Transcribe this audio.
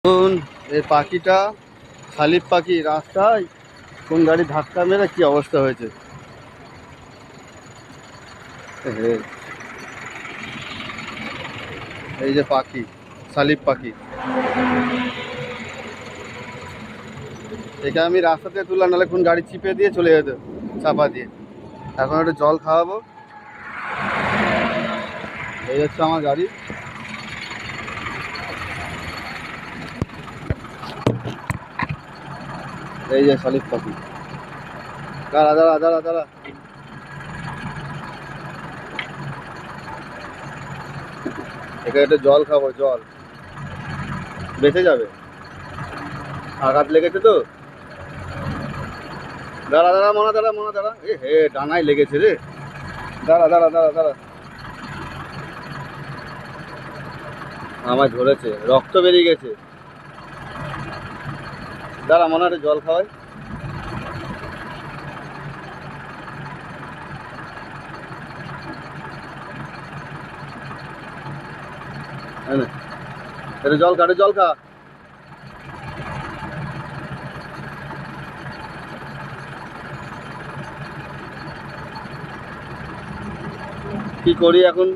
দেখুন এই পাখিটা শালিক পাখি রাস্তায় কোন গাড়ি ধাক্কা মেরে কি অবস্থা হয়েছে। এই যে পাখি, শালিক পাখি, একে আমি রাস্তা থেকে তুললাম, নাহলে কোন গাড়ি চিপে দিয়ে চলে যেত চাপা দিয়ে। এখন একটু জল খাওয়াবো। এই হচ্ছে আমার গাড়ি। এই যে শালিক পাখি, দাঁড়া দাঁড়া দাঁড়া দাঁড়া, এখানে একটু জল খাবো, জল বেঁচে যাবে। আঘাত লেগেছে তো, দাঁড়া দাঁড়া মনা, দাঁড়া মনা, দাঁড়া। এ হে, ডানায় লেগেছে রে, দাঁড়া দাঁড়া দাঁড়া দাঁড়া। আমায় ধরেছে, রক্ত বেরিয়ে গেছে। দাঁড়া মনে হয় জল খাওয়াই। এটা জল খা, জল খা। কি করি এখন?